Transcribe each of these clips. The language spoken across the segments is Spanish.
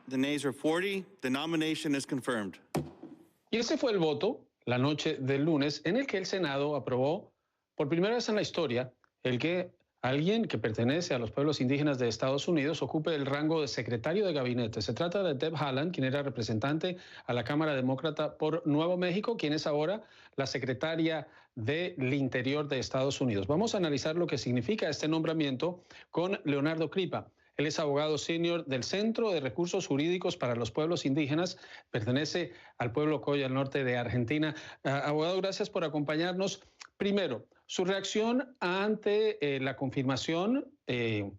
The nays are 40. The nomination is confirmed. Y ese fue el voto la noche del lunes en el que el Senado aprobó por primera vez en la historia el que alguien que pertenece a los pueblos indígenas de Estados Unidos ocupe el rango de secretario de gabinete. Se trata de Deb Haaland, quien era representante a la Cámara Demócrata por Nuevo México, quien es ahora la secretaria del Interior de Estados Unidos. Vamos a analizar lo que significa este nombramiento con Leonardo Cripa. Él es abogado senior del Centro de Recursos Jurídicos para los Pueblos Indígenas, pertenece al pueblo Coya, al norte de Argentina. Abogado, gracias por acompañarnos. Primero, su reacción ante la confirmación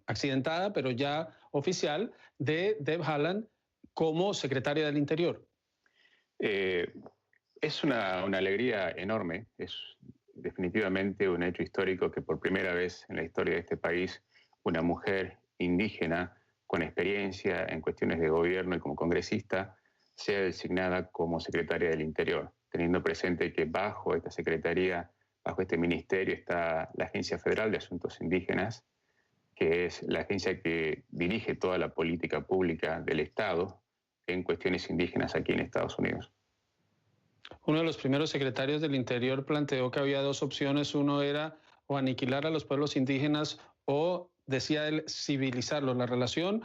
accidentada, pero ya oficial, de Deb Haaland como secretaria del Interior. Es una alegría enorme, es definitivamente un hecho histórico que por primera vez en la historia de este país una mujer indígena con experiencia en cuestiones de gobierno y como congresista sea designada como secretaria del Interior, teniendo presente que bajo esta secretaría, bajo este ministerio está la Agencia Federal de Asuntos Indígenas, que es la agencia que dirige toda la política pública del Estado en cuestiones indígenas aquí en Estados Unidos. Uno de los primeros secretarios del Interior planteó que había dos opciones. Uno era o aniquilar a los pueblos indígenas o, decía él, civilizarlos. La relación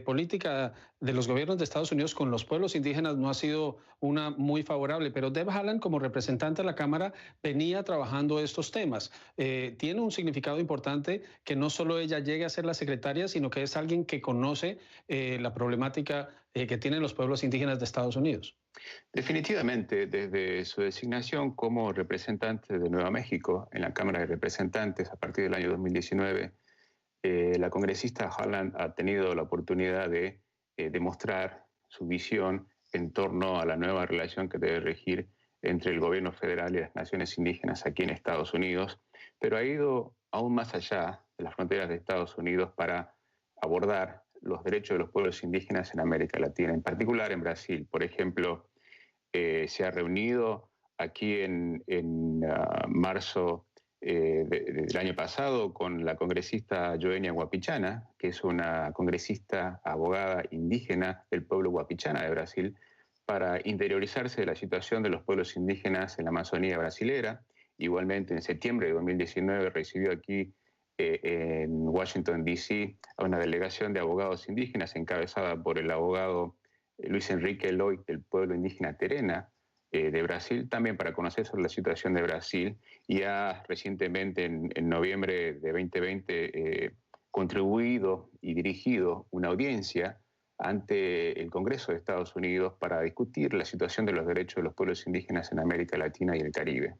política de los gobiernos de Estados Unidos con los pueblos indígenas no ha sido una muy favorable, pero Deb Haaland, como representante de la Cámara, venía trabajando estos temas. Tiene un significado importante que no solo ella llegue a ser la secretaria, sino que es alguien que conoce la problemática que tienen los pueblos indígenas de Estados Unidos. Definitivamente, desde su designación como representante de Nueva México en la Cámara de Representantes a partir del año 2019, la congresista Haaland ha tenido la oportunidad de demostrar su visión en torno a la nueva relación que debe regir entre el gobierno federal y las naciones indígenas aquí en Estados Unidos, pero ha ido aún más allá de las fronteras de Estados Unidos para abordar los derechos de los pueblos indígenas en América Latina, en particular en Brasil. Por ejemplo, se ha reunido aquí en marzo del año pasado con la congresista Joenia Wapichana, que es una congresista abogada indígena del pueblo Wapichana de Brasil, para interiorizarse de la situación de los pueblos indígenas en la Amazonía brasilera. Igualmente, en septiembre de 2019 recibió aquí en Washington, D.C., a una delegación de abogados indígenas encabezada por el abogado Luis Enrique Eloy del pueblo indígena Terena de Brasil, también para conocer sobre la situación de Brasil, y ha recientemente, en noviembre de 2020, contribuido y dirigido una audiencia ante el Congreso de Estados Unidos para discutir la situación de los derechos de los pueblos indígenas en América Latina y el Caribe.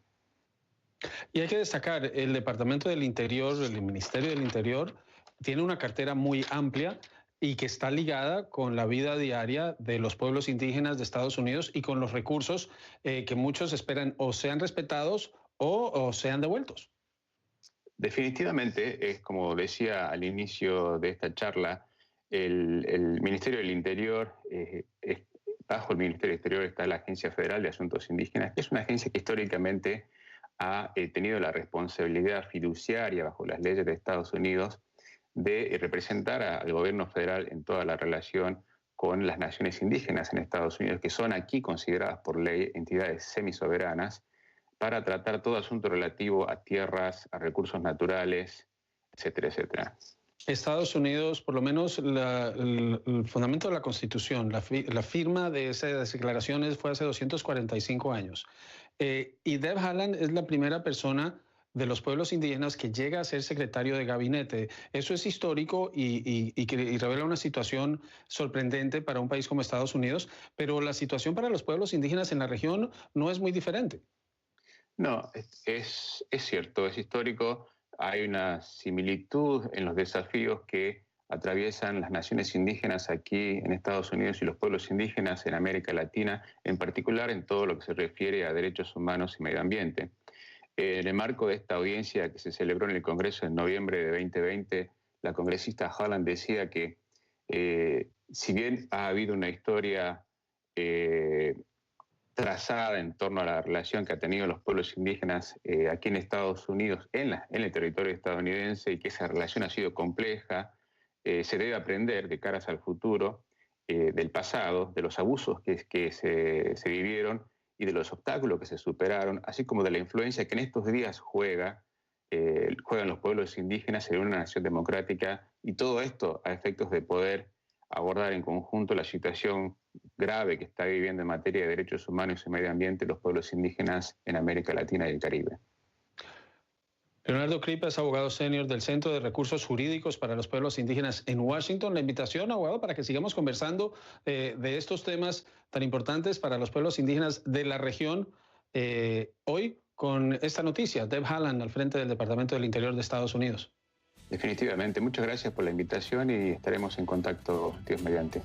Y hay que destacar, el Departamento del Interior, el Ministerio del Interior, tiene una cartera muy amplia y que está ligada con la vida diaria de los pueblos indígenas de Estados Unidos y con los recursos que muchos esperan o sean respetados o sean devueltos. Definitivamente, es como decía al inicio de esta charla, el Ministerio del Interior, bajo el Ministerio del Exterior está la Agencia Federal de Asuntos Indígenas, que es una agencia que históricamente ha tenido la responsabilidad fiduciaria bajo las leyes de Estados Unidos de representar al gobierno federal en toda la relación con las naciones indígenas en Estados Unidos, que son aquí consideradas por ley entidades semisoberanas, para tratar todo asunto relativo a tierras, a recursos naturales, etcétera, etcétera. Estados Unidos, por lo menos el fundamento de la Constitución, la firma de esas declaraciones fue hace 245 años. Y Deb Haaland es la primera persona de los pueblos indígenas que llega a ser secretario de gabinete. Eso es histórico y revela una situación sorprendente para un país como Estados Unidos, pero la situación para los pueblos indígenas en la región no es muy diferente. No, es cierto, es histórico. Hay una similitud en los desafíos que atraviesan las naciones indígenas aquí en Estados Unidos y los pueblos indígenas en América Latina, en particular en todo lo que se refiere a derechos humanos y medio ambiente. En el marco de esta audiencia que se celebró en el Congreso en noviembre de 2020, la congresista Haaland decía que si bien ha habido una historia trazada en torno a la relación que han tenido los pueblos indígenas aquí en Estados Unidos, en el territorio estadounidense, y que esa relación ha sido compleja, se debe aprender de caras al futuro del pasado, de los abusos que se vivieron y de los obstáculos que se superaron, así como de la influencia que en estos días juegan los pueblos indígenas en una nación democrática, y todo esto a efectos de poder abordar en conjunto la situación grave que está viviendo en materia de derechos humanos y medio ambiente los pueblos indígenas en América Latina y el Caribe. Leonardo Cripa es abogado senior del Centro de Recursos Jurídicos para los Pueblos Indígenas en Washington. La invitación, abogado, para que sigamos conversando de estos temas tan importantes para los pueblos indígenas de la región. Hoy con esta noticia, Deb Haaland al frente del Departamento del Interior de Estados Unidos. Definitivamente. Muchas gracias por la invitación y estaremos en contacto, Dios mediante.